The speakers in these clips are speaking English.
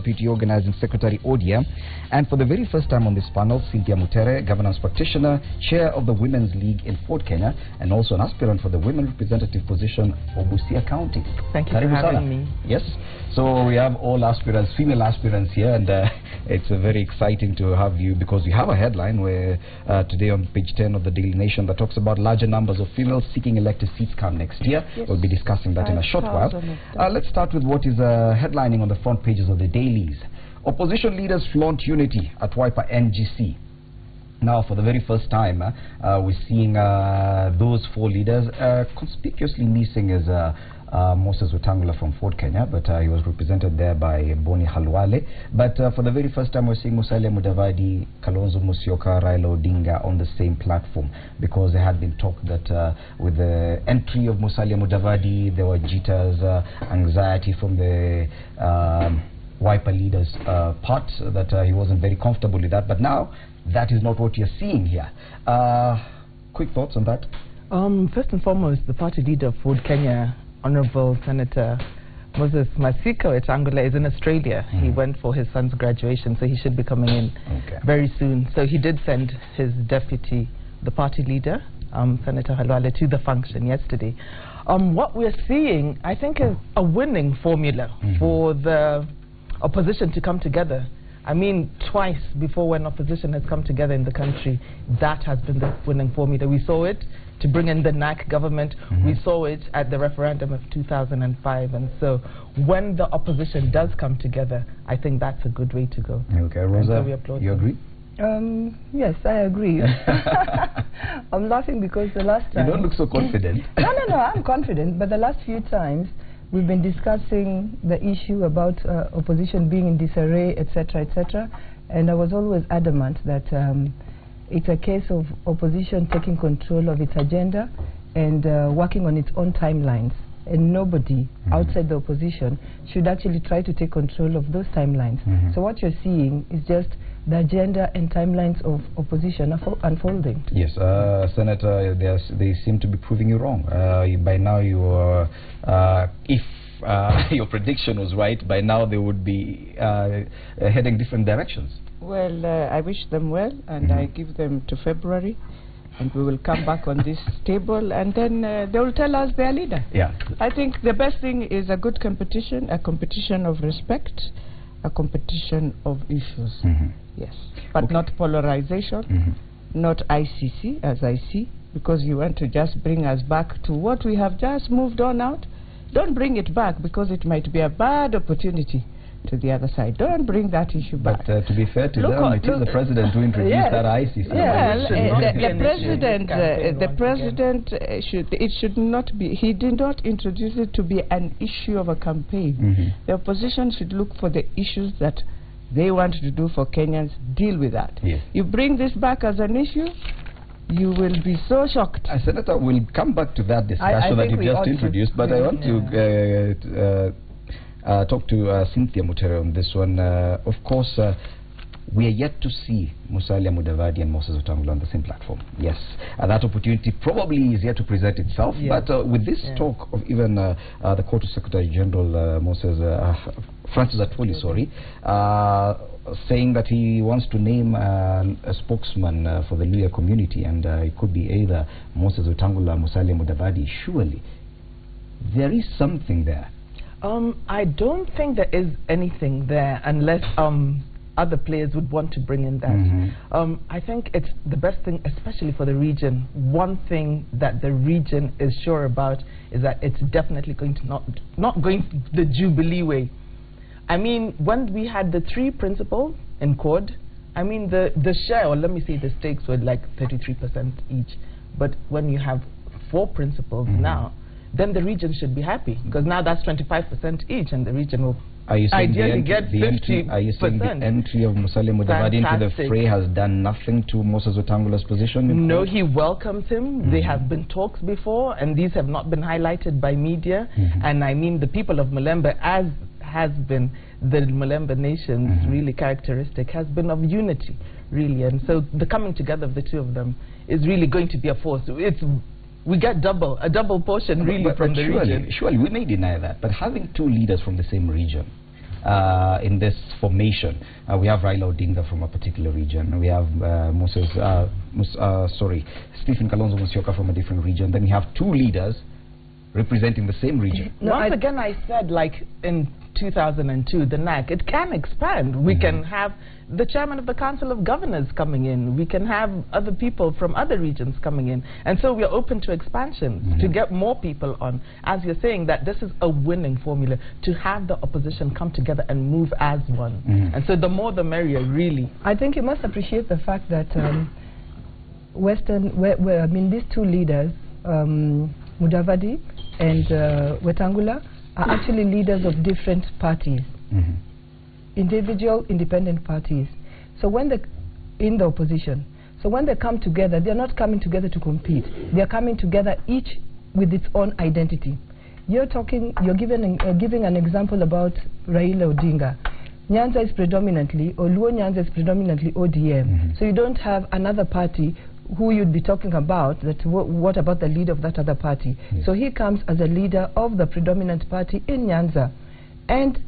Deputy Organizing Secretary ODM, and for the very first time on this panel, Cynthia Mutere, Governance Practitioner, Chair of the Women's League in Fort Kenya, and also an aspirant for the Women Representative position of Busia County. Thank you for having me. Yes, so we have all aspirants, female aspirants here, and it's very exciting to have you, because we have a headline where today on page 10 of the Daily Nation that talks about larger numbers of females seeking elected seats come next year. Yes. We'll be discussing that in a short while. Let's start with what is headlining on the front pages of the dailies. Opposition leaders flaunt unity at Wiper NGC. Now, for the very first time, we're seeing those four leaders. Conspicuously missing is Moses Wetangula from Fort Kenya, but he was represented there by Boni Halwale. But for the very first time, we're seeing Musalia Mudavadi, Kalonzo Musyoka, Raila Odinga on the same platform, because there had been talk that with the entry of Musalia Mudavadi, there were jitters, anxiety from the Wiper leaders' part, that he wasn't very comfortable with that. But now, that is not what you're seeing here. Quick thoughts on that? First and foremost, the party leader of Ford Kenya, Honorable Senator Moses Masika Wetangula, is in Australia. He went for his son's graduation, so he should be coming in very soon. So he did send his deputy, the party leader, Senator Halwale, to the function yesterday. What we're seeing, I think, is a winning formula for the opposition to come together. I mean, twice before, when opposition has come together in the country, that has been the winning formula. We saw it to bring in the NAC government. We saw it at the referendum of 2005. And so when the opposition does come together, I think that's a good way to go. Okay, Rosa, so you agree? Yes, I agree. I'm laughing because the last time... You don't look so confident. No, I'm confident. But the last few times, we've been discussing the issue about opposition being in disarray, etc., etc. And I was always adamant that it's a case of opposition taking control of its agenda and working on its own timelines. And nobody outside the opposition should actually try to take control of those timelines. So what you're seeing is just the agenda and timelines of opposition unfolding. Yes, Senator, they seem to be proving you wrong. By now, you are, if your prediction was right, by now they would be heading different directions. Well, I wish them well, and I give them to February, and we will come back on this table, and then they will tell us their leader. Yeah. I think the best thing is a good competition, a competition of respect, a competition of issues. Yes, but not polarization, not ICC, as I see, because you want to just bring us back to what we have just moved on out. Don't bring it back, because it might be a bad opportunity to the other side. Don't bring that issue back. But to be fair to them, it is the president who introduced that ICC. Well, the president should not be, he did not introduce it to be an issue of a campaign. The opposition should look for the issues that they want to do for Kenyans, deal with that. Yes. You bring this back as an issue, you will be so shocked. Senator, we'll come back to that discussion that you just introduced, but I want to talk to Cynthia Mutere on this one. Of course, we are yet to see Musalia Mudavadi and Moses Wetangula on the same platform. Yes, that opportunity probably is yet to present itself, but with this talk of even the Court Secretary General Francis Atwoli, saying that he wants to name a spokesman for the Luhya community, and it could be either Moses Wetangula or Musalia Mudavadi. Surely there is something there. I don't think there is anything there, unless other players would want to bring in that. I think it's the best thing, especially for the region. One thing that the region is sure about is that it's definitely going to not going the Jubilee way. I mean, when we had the 3 principals in CORD, I mean, the share, or let me say the stakes, were like 33% each. But when you have 4 principals now, then the region should be happy, because now that's 25% each, and the region will ideally get 50%. Are you saying the entry of Musalia Mudavadi into the fray has done nothing to Moses Wetangula's position? No, he welcomes him. There have been talks before, and these have not been highlighted by media. And I mean, the people of Mulembe, as has been the Mulembe nation's really characteristic, has been of unity, really. And so the coming together of the two of them is really going to be a force. We get a double portion really from the region. Surely, we may deny that, but having 2 leaders from the same region, in this formation. We have Raila Odinga from a particular region. We have Stephen Kalonzo Musyoka from a different region. Then we have two leaders representing the same region. No, Once again, I said, like in 2002, the NAC, it can expand. We can have the chairman of the Council of Governors coming in. We can have other people from other regions coming in. And so we are open to expansion, to get more people on. As you're saying, that this is a winning formula, to have the opposition come together and move as one. And so the more the merrier, really. I think you must appreciate the fact that these two leaders, Mudavadi and Wetangula, are actually leaders of different parties, individual independent parties. So when they in the opposition, so when they come together, they're not coming together to compete. They're coming together each with its own identity. You're giving an example about Raila Odinga. Nyanza is predominantly, or Luo Nyanza is predominantly ODM. So you don't have another party who you'd be talking about, that what about the leader of that other party? So he comes as a leader of the predominant party in Nyanza. And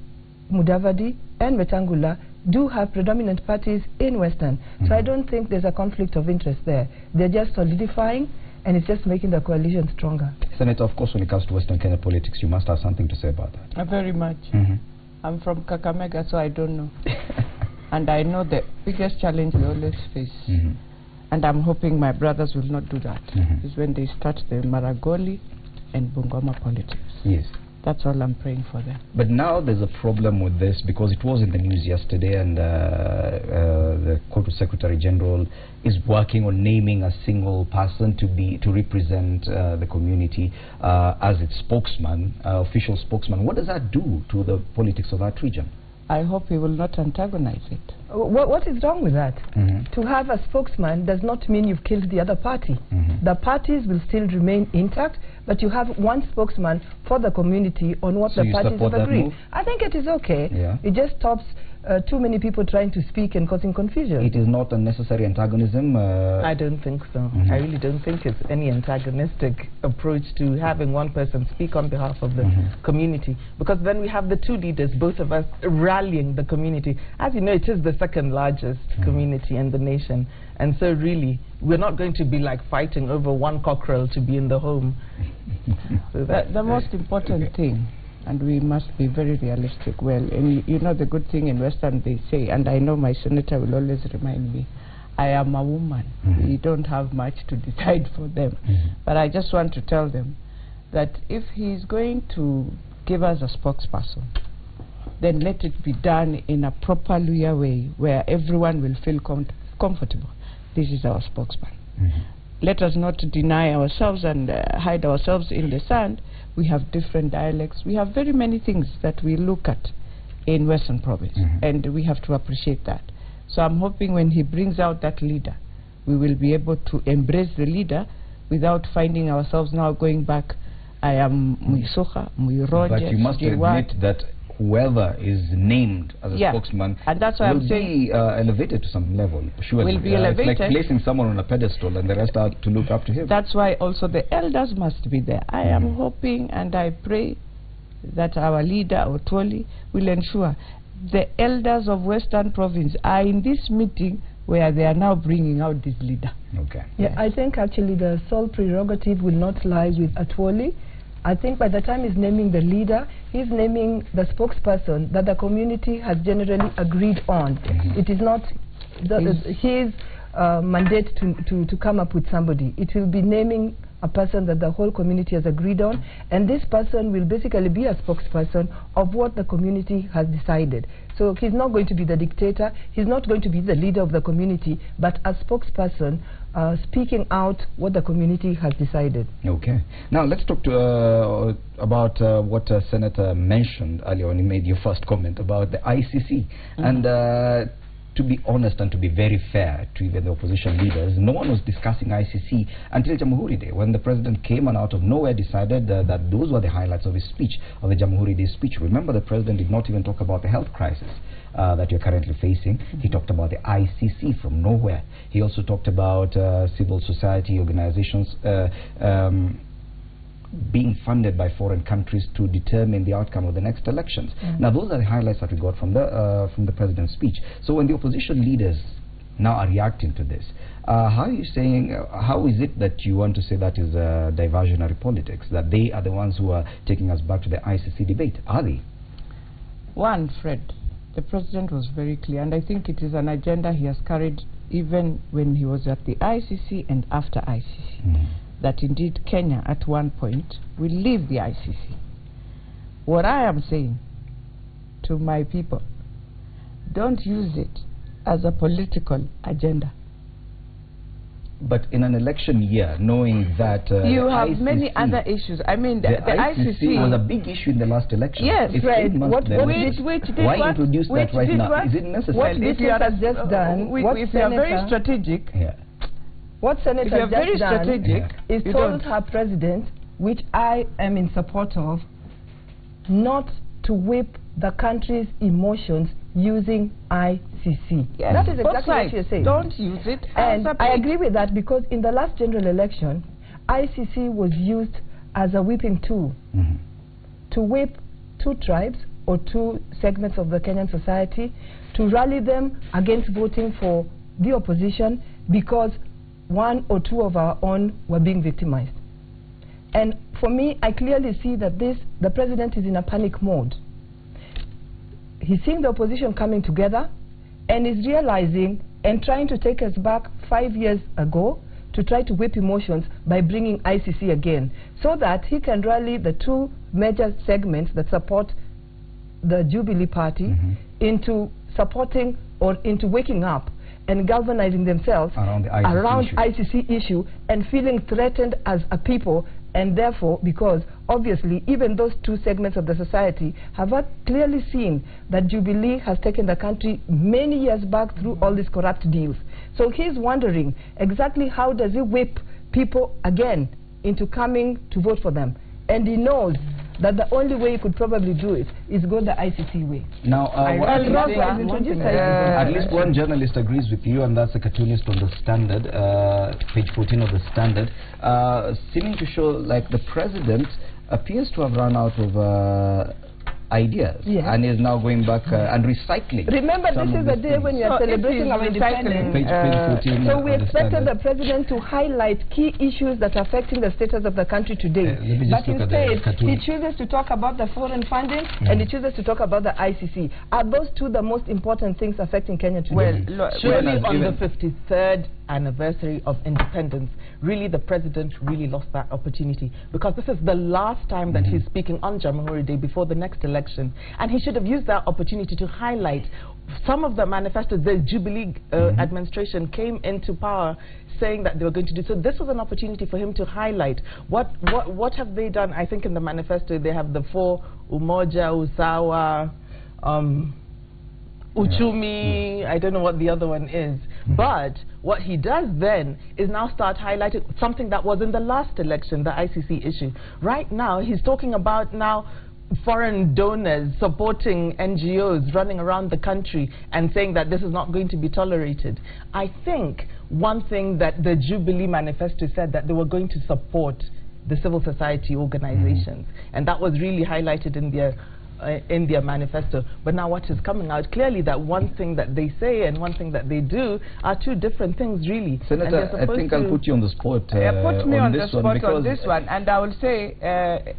Mudavadi and Wetangula do have predominant parties in Western. So I don't think there's a conflict of interest there. They're just solidifying, and it's just making the coalition stronger. Senator, of course, when it comes to Western Kenya politics, you must have something to say about that. Very much. I'm from Kakamega, so I don't know. And I know the biggest challenge we always face. And I'm hoping my brothers will not do that. Is when they start the Maragoli and Bungoma politics. Yes. That's all I'm praying for them. But now there's a problem with this, because it was in the news yesterday, and the Court Secretary General is working on naming a single person to represent the community as its spokesman, official spokesman. What does that do to the politics of that region? I hope he will not antagonize it. What is wrong with that? To have a spokesman does not mean you've killed the other party. The parties will still remain intact, but you have one spokesman for the community on what the parties have agreed. I think it is okay. It just stops too many people trying to speak and causing confusion. It is not a necessary antagonism? I don't think so. I really don't think it's any antagonistic approach to having one person speak on behalf of the community, because then we have the two leaders, both of us rallying the community. As you know, it is the second largest community in the nation, and so really we're not going to be like fighting over one cockerel to be in the home. So the most important thing, and we must be very realistic. Well, and you know the good thing in Western, they say, and I know my senator will always remind me, I am a woman. We don't have much to decide for them. But I just want to tell them that if he's going to give us a spokesperson, then let it be done in a proper lawyer way where everyone will feel comfortable. This is our spokesman. Let us not deny ourselves and hide ourselves in the sand. We have different dialects. We have very many things that we look at in Western Province, and we have to appreciate that. So I'm hoping when he brings out that leader, we will be able to embrace the leader without finding ourselves now going back. I am Muisoka, Muiroje. But you must admit that whoever is named as a spokesman, and that's why will be elevated to some level. Surely. Will be elevated. It's like placing someone on a pedestal and the rest are to look up to him. That's why also the elders must be there. I am hoping and I pray that our leader, Otwoli, will ensure the elders of Western Province are in this meeting where they are now bringing out this leader. Okay. Yeah, I think actually the sole prerogative will not lie with Atwoli. I think by the time he's naming the leader, he's naming the spokesperson that the community has generally agreed on. It is not his mandate to come up with somebody. It will be naming a person that the whole community has agreed on, and this person will basically be a spokesperson of what the community has decided. So he's not going to be the dictator, he's not going to be the leader of the community, but a spokesperson speaking out what the community has decided. Okay. Now let's talk to about what Senator mentioned earlier when you made your first comment about the ICC. And to be honest and to be very fair to even the opposition leaders, no one was discussing ICC until Jamhuri Day, when the president came and out of nowhere decided that those were the highlights of his speech, of the Jamhuri Day speech. Remember, the president did not even talk about the health crisis that you're currently facing. He talked about the ICC from nowhere. He also talked about civil society organizations being funded by foreign countries to determine the outcome of the next elections. Now, those are the highlights that we got from the president's speech. So when the opposition leaders now are reacting to this, how are you saying, how is it that you want to say that is diversionary politics, that they are the ones who are taking us back to the ICC debate? Are they? One, Fred, the president was very clear, and I think it is an agenda he has carried even when he was at the ICC and after ICC, that indeed Kenya at one point will leave the ICC. What I am saying to my people, don't use it as a political agenda. But in an election year, knowing that you have ICC, many other issues. I mean, the ICC was a big issue in the last election. Yes, right. Why introduce that right now? Is it necessary? What Senator has just done, if you are very strategic, what Senator has just done is told her president, which I am in support of, not to whip the country's emotions using ICC. Yes. That is exactly what you're saying. Don't use it. And I agree with that, because in the last general election, ICC was used as a whipping tool to whip two tribes or two segments of the Kenyan society, to rally them against voting for the opposition because one or two of our own were being victimized. And for me, I clearly see that the president is in a panic mode. He's seeing the opposition coming together and is realizing and trying to take us back 5 years ago to try to whip emotions by bringing ICC again, so that he can rally the two major segments that support the Jubilee Party into supporting or into waking up and galvanizing themselves around ICC issue and feeling threatened as a people. And therefore, because obviously even those two segments of the society have clearly seen that Jubilee has taken the country many years back through all these corrupt deals. So he's wondering exactly how does he whip people again into coming to vote for them. And he knows that the only way he could probably do it is go the ICC way. Now, at least one journalist agrees with you, and that's a cartoonist on the Standard, page 14 of the Standard, seeming to show like the president appears to have run out of ideas, and is now going back and recycling. Remember, this is the day when you are celebrating our independence. Page 14 so we expected the president to highlight key issues that are affecting the status of the country today. But instead, he chooses to talk about the foreign funding and he chooses to talk about the ICC. Are those two the most important things affecting Kenya today? Well, surely on the 53rd anniversary of independence, really the president really lost that opportunity, because this is the last time that he's speaking on Jamhuri Day before the next election, and he should have used that opportunity to highlight some of the manifestos the Jubilee administration came into power saying that they were going to do. So this was an opportunity for him to highlight what have they done. I think in the manifesto they have the 4 Umoja, Usawa, Uchumi, I don't know what the other one is. But what he does then is now start highlighting something that was in the last election, the ICC issue. Right now, he's talking about now foreign donors supporting NGOs running around the country and saying that this is not going to be tolerated. I think one thing that the Jubilee manifesto said, that they were going to support the civil society organizations, and that was really highlighted in their manifesto. But now what is coming out clearly, that one thing that they say and one thing that they do are two different things, really. Senator, I think I'll put you on the spot. Put me on the spot on this one, and I will say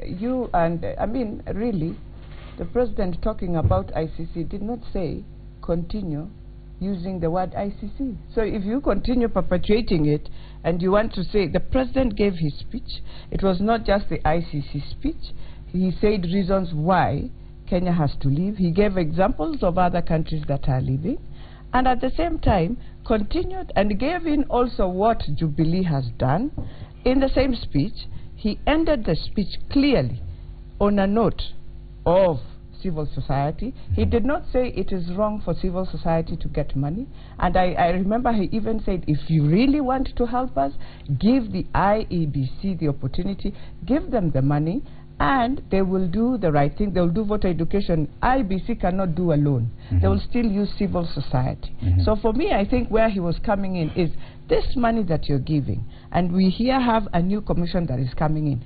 you and I mean really, the president talking about ICC did not say continue using the word ICC. So if you continue perpetuating it and you want to say, the president gave his speech, it was not just the ICC speech. He said reasons why Kenya has to leave. He gave examples of other countries that are leaving, and at the same time continued and gave in also what Jubilee has done. In the same speech, he ended the speech clearly on a note of civil society. He did not say it is wrong for civil society to get money, and I remember he even said, if you really want to help us, give the IEBC the opportunity, give them the money, and they will do the right thing. They will do voter education. IBC cannot do alone. They will still use civil society. So for me, I think where he was coming in is this money that you're giving, and we here have a new commission that is coming in.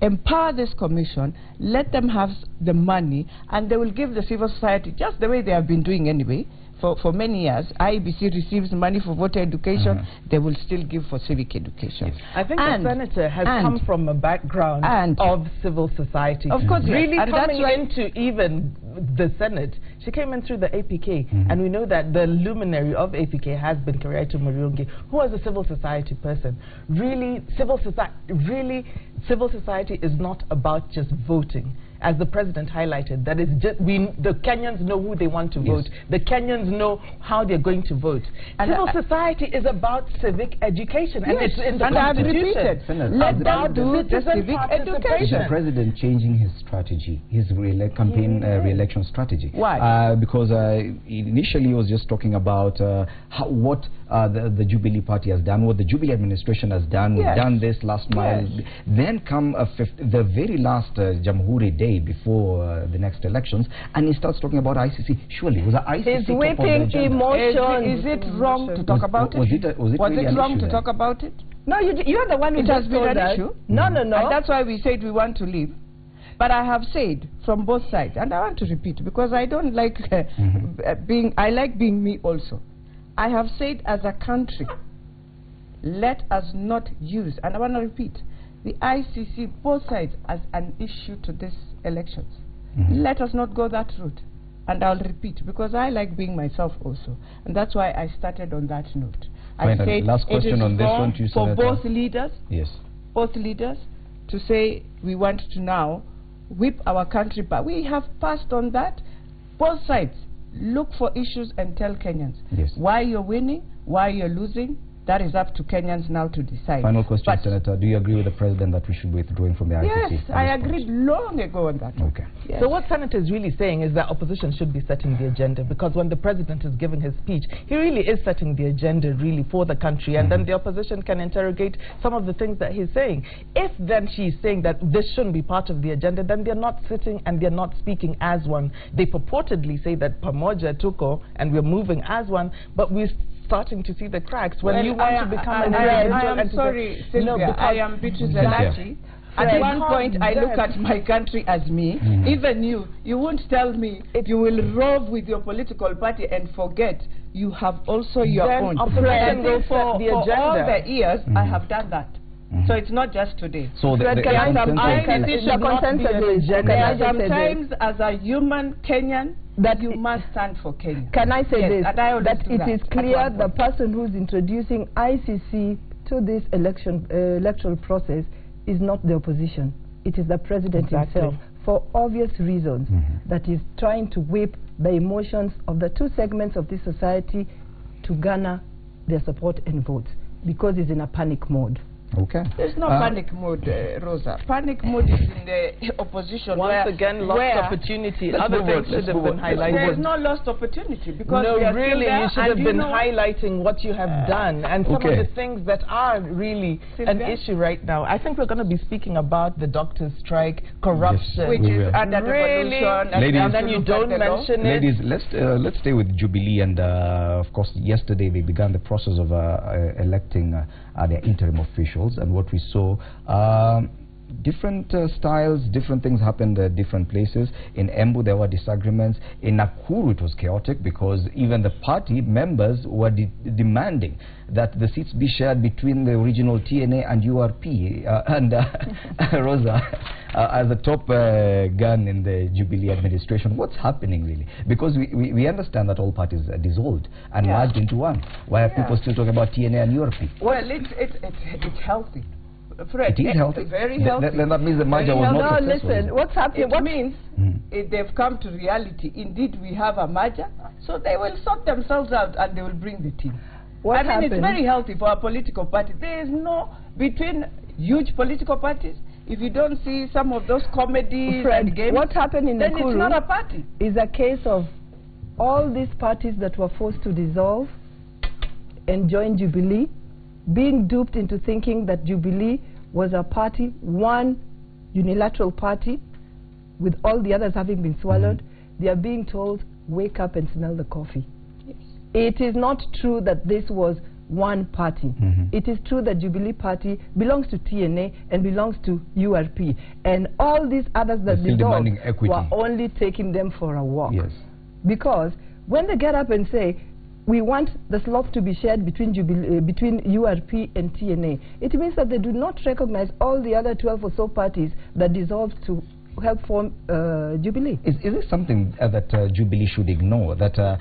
empower this commission, let them have the money, and they will give the civil society, just the way they have been doing anyway, for many years. IEBC receives money for voter education, they will still give for civic education. Yes. I think the senator has come from a background of civil society. Of course, really yes. coming into even the Senate. She came in through the APK, and we know that the luminary of APK has been Kariatu Murungi, who was a civil society person. Really, civil society is not about just voting. As the president highlighted, that is just the Kenyans know who they want to vote. The Kenyans know how they're going to vote. And civil society is about civic education, and it's in the Constitution. Let them do the civic education. Is the president changing his strategy, his campaign re-election strategy? Why? Because initially he was just talking about what the Jubilee Party has done, what the Jubilee administration has done. We've done this last mile. Then come the very last Jamhuri Day before the next elections, and he starts talking about ICC. Surely, was the ICC He's whipping emotions. Is it wrong to talk about it? Was it wrong to talk about it? No, you're the one who has been an issue. No. And that's why we said we want to leave. But I have said from both sides, and I want to repeat, because I don't like I like being me also. I have said, as a country, let us not use, and I want to repeat, the ICC, both sides, as an issue to these elections. Let us not go that route. And I'll repeat, because I like being myself also. And that's why I started on that note. I said last question on this one to for both leaders, both leaders, to say we want to now whip our country back. We have passed on that. Both sides look for issues and tell Kenyans why you're winning, why you're losing. That is up to Kenyans now to decide. Final question, Senator. Do you agree with the president that we should be withdrawing from the ICC? Yes, I agreed long ago on that. Okay. Yes. So what Senator is really saying is that opposition should be setting the agenda, because when the president is giving his speech, he really is setting the agenda really for the country, and then the opposition can interrogate some of the things that he's saying. If then she's saying that this shouldn't be part of the agenda, then they're not sitting and they're not speaking as one. They purportedly say that Pamoja Tuko and we're moving as one, but we're starting to see the cracks when you want to become an individual. I am sorry, Sylvia, I am Beatrice Elachi. At one point, I look at my country as me. Even you won't tell me if you will rove with your political party and forget you have also your own. For all the years, I have done that. So it's not just today. So there are sometimes, as a human Kenyan, that you must stand for Kenya. Can I say this? That it is clear the person who's introducing ICC to this electoral process is not the opposition. It is the president himself, for obvious reasons, that is trying to whip the emotions of the two segments of this society to garner their support and votes, because he's in a panic mode. Okay. There's no panic mode, Rosa. Panic mode is in the opposition. Once again, lost opportunity. Other things should have been highlighted. There's no lost opportunity, because really, you should have been highlighting what you have done and some of the things that are really an issue right now. I think we're going to be speaking about the doctors' strike, corruption, which is under devolution, and then you don't mention it. Ladies, let's stay with Jubilee, and of course, yesterday they began the process of electing their interim officials. And what we saw, different styles, different things happened at different places. In Embu there were disagreements. In Nakuru it was chaotic, because even the party members were demanding that the seats be shared between the original TNA and URP. And Rosa, as the top gun in the Jubilee administration, what's happening really? Because we understand that all parties are dissolved and merged into one. Why are people still talking about TNA and URP? Well, it's healthy. Fred, it is healthy. Very healthy. Then that means the merger was not successful. Listen, what's happening? It means they've come to reality. Indeed, we have a merger, so they will sort themselves out and they will bring the team. It's very healthy for a political party. There is no, between huge political parties, if you don't see some of those comedies and games, what happened in then Nakuru it's not a party. Is a case of all these parties that were forced to dissolve and join Jubilee being duped into thinking that Jubilee was a party, one unilateral party, with all the others having been swallowed. They are being told, wake up and smell the coffee. Yes. It is not true that this was one party. It is true that Jubilee Party belongs to TNA and belongs to URP, and all these others that dissolved were only taking them for a walk. Yes. Because when they get up and say, we want the slope to be shared between between URP and TNA, it means that they do not recognize all the other 12 or so parties that dissolved to help form Jubilee. Is this something that Jubilee should ignore, that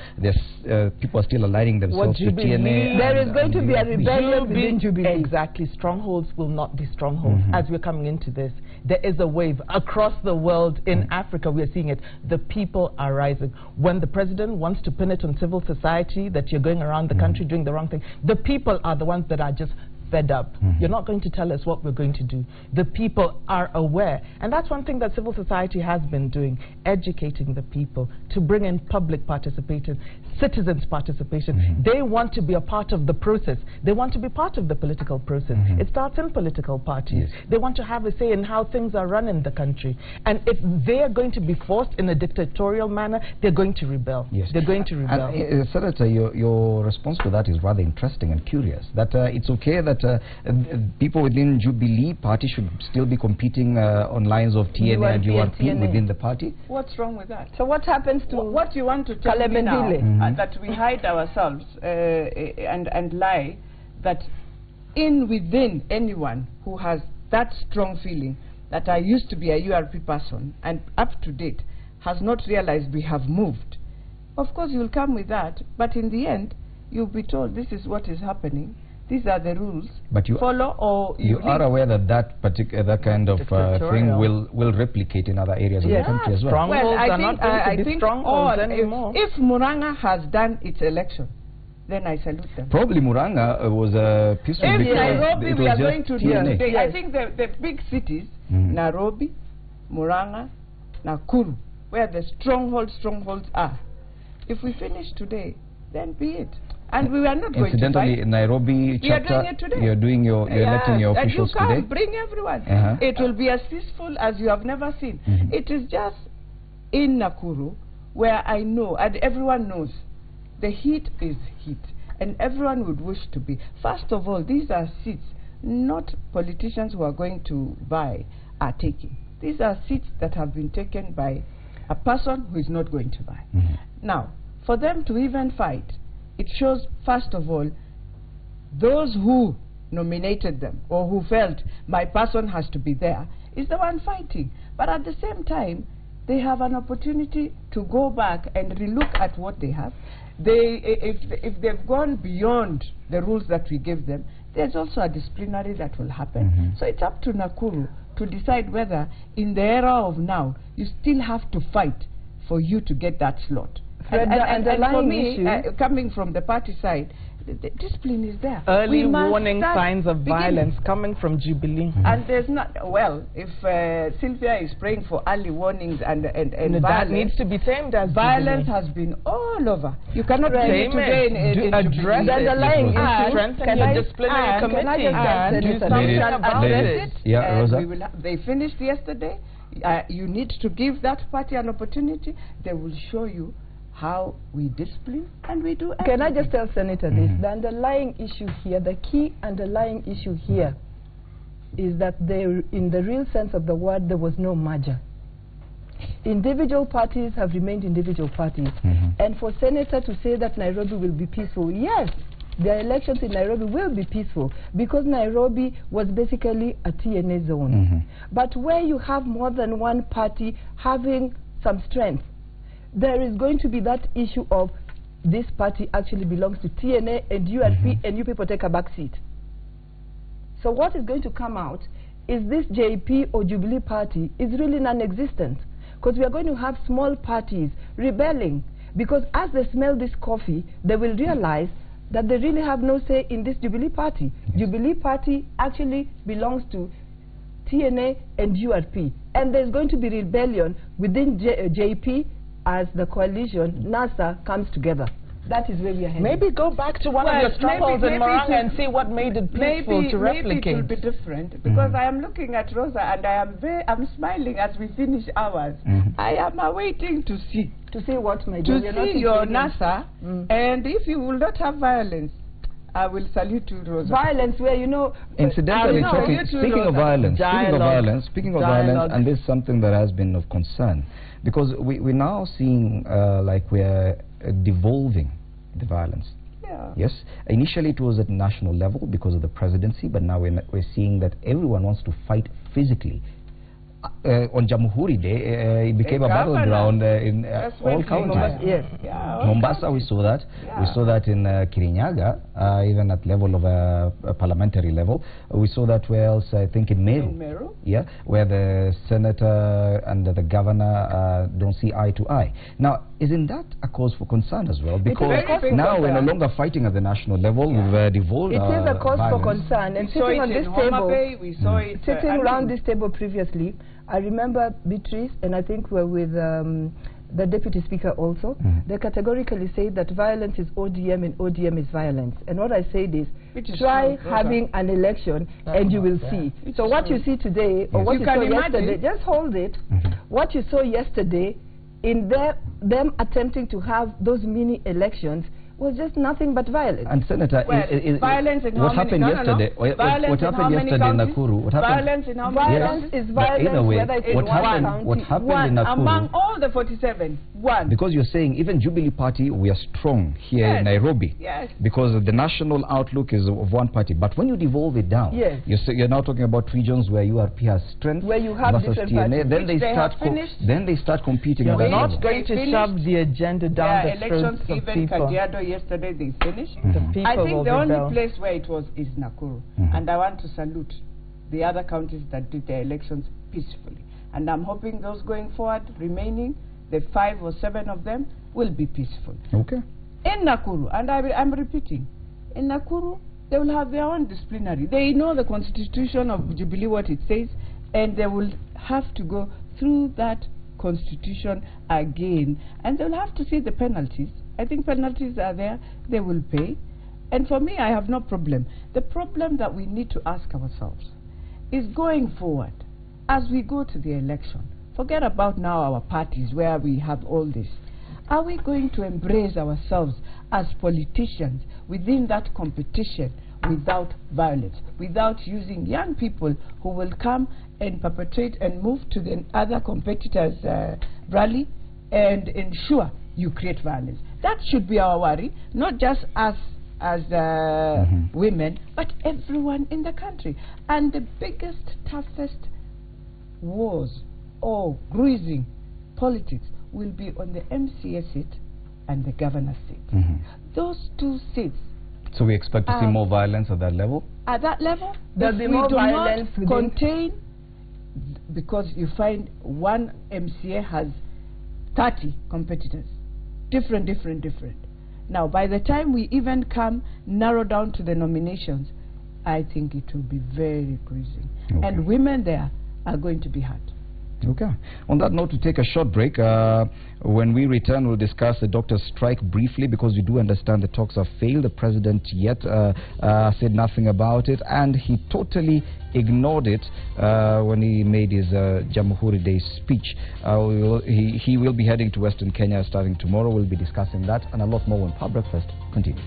people are still aligning themselves to TNA? There is going to be a rebellion within Jubilee. Exactly. Strongholds will not be strongholds. As we're coming into this, there is a wave across the world. In Africa, we are seeing it. The people are rising. When the president wants to pin it on civil society, that you're going around the country doing the wrong thing, the people are the ones that are just fed up. You're not going to tell us what we're going to do. The people are aware, and that's one thing that civil society has been doing, educating the people to bring in public participation, citizens participation. They want to be a part of the process. They want to be part of the political process. It starts in political parties. They want to have a say in how things are run in the country, and if they're going to be forced in a dictatorial manner, they're going to rebel. They're going to rebel. And, Senator, your response to that is rather interesting and curious, that it's okay that people within Jubilee Party should still be competing on lines of TNA and URP within the party. What's wrong with that? So what happens to what you want to tell me now, that we hide ourselves and lie, that within anyone who has that strong feeling that I used to be a URP person and up to date has not realized we have moved. Of course you'll come with that, but in the end you'll be told this is what is happening. These are the rules. But you follow, or you are aware that that kind of thing will replicate in other areas of the country as well. Well, I think if Muranga has done its election, then I salute them. Probably Muranga was peaceful because Nairobi, it we was are going to do today. Yes. I think the big cities, Nairobi, Muranga, Nakuru, where the strongholds are. If we finish today, then be it. And we are not going to Incidentally, Nairobi chapter, you're doing you're electing your officials today. And you can't bring everyone. It will be as peaceful as you have never seen. It is just in Nakuru where I know, and everyone knows, the heat is heat, and everyone would wish to be. First of all, these are seats not politicians who are going to buy are taking. These are seats that have been taken by a person who is not going to buy. Now, for them to even fight, it shows, first of all, those who nominated them or who felt my person has to be there is the one fighting. But at the same time, they have an opportunity to go back and relook at what they have. If they've gone beyond the rules that we give them, there's also a disciplinary that will happen. So it's up to Nakuru to decide whether in the era of now you still have to fight for you to get that slot. And for me, coming from the party side, the discipline is there. Early warning signs of violence coming from Jubilee. And there's not, well, if Sylvia is praying for early warnings and violence, that needs to be tamed as violence has been all over. You cannot say today in address the underlying issue, strengthen your disciplinary committee, do something about it. Yeah, Rosa? They finished yesterday. You need to give that party an opportunity. They will show you how we discipline and we do everything. Can I just tell Senator this? The underlying issue here, the key underlying issue here is that there, in the real sense of the word, there was no merger. Individual parties have remained individual parties. And for Senator to say that Nairobi will be peaceful, yes, the elections in Nairobi will be peaceful because Nairobi was basically a TNA zone. But where you have more than one party having some strength, there is going to be that issue of this party actually belongs to TNA and URP and you people take a back seat. So what is going to come out is this JP or Jubilee party is really non-existent, because we are going to have small parties rebelling, because as they smell this coffee, they will realize that they really have no say in this Jubilee party. Jubilee party actually belongs to TNA and URP, and there's going to be rebellion within JP as the coalition, NASA, comes together. That is where we are heading. Maybe go back to one of your strongholds in Muranga and see what made it peaceful to replicate. Maybe it will be different, because I am looking at Rosa and I'm smiling as we finish ours. I am awaiting to see. To see what, my dear? To see your NASA, and if you will not have violence, I will salute you, Rosa. Violence where, you know... Incidentally, speaking of violence, Dialogue. and this is something that has been of concern, because we're now seeing like we're devolving the violence. Yeah. Yes, initially it was at national level because of the presidency, but now we're seeing that everyone wants to fight physically. On Jamhuri Day, it became a battleground in all counties. Yes. Mombasa, we saw that. Yeah. We saw that in Kirinyaga, even at level of a parliamentary level. We saw that where else? I think in Meru. In Meru? Yeah, where the senator and the governor don't see eye to eye. Now, isn't that a cause for concern as well? Because now we're no longer fighting at the national level. We've devolved. It is a cause for concern. And sitting on this table, we saw it, sitting around this table previously, I remember Beatrice, and I think we're with the Deputy Speaker also. They categorically say that violence is ODM and ODM is violence. And what I said is, try having an election and you will see. So what you see today, or what you saw yesterday, just hold it. What you saw yesterday, in them attempting to have those mini elections, was just nothing but violence. And Senator, violence in what happened yesterday? What happened yesterday in Nakuru? What happened? Violence in how many Violence is violence. Either way, whether it's what happened in Nakuru? Among all the 47, one. Because you're saying even Jubilee Party, we are strong here in Nairobi. Yes. Because the national outlook is of one party. But when you devolve it down, you're now talking about regions where URP has strength where you have versus different TNA. parties. Then they start competing. We're at that not level. going to shove the agenda down the throats of even people. Kajiado yesterday they finished. The people I will think the rebel. only place where it was is Nakuru. And I want to salute the other counties that did their elections peacefully. And I'm hoping those going forward, remaining, the 5 or 7 of them, will be peaceful. Okay. In Nakuru, and I'm repeating, in Nakuru, they will have their own disciplinary. They know the constitution of Jubilee, what it says, and they will have to go through that constitution again. And they will have to see the penalties. I think penalties are there, they will pay. And for me, I have no problem. The problem that we need to ask ourselves is going forward, as we go to the election, forget about now our parties where we have all this. Are we going to embrace ourselves as politicians within that competition without violence, without using young people who will come and perpetrate and move to the other competitors' rally and ensure you create violence? That should be our worry, not just us as women, but everyone in the country. And the biggest, toughest wars or bruising politics will be on the MCA seat and the governor seat. Those two seats. So we expect to see more violence at that level? At that level, there'll be more violence not contain, because you find one MCA has 30 competitors. Different. Now, by the time we even narrow down to the nominations, I think it will be very bruising. And women there are going to be hurt. Okay. On that note, to take a short break. When we return, we'll discuss the doctor's strike briefly, because we do understand the talks have failed. The president yet said nothing about it, and he totally ignored it when he made his Jamhuri Day speech. He will be heading to Western Kenya starting tomorrow. We'll be discussing that and a lot more when Power Breakfast continues.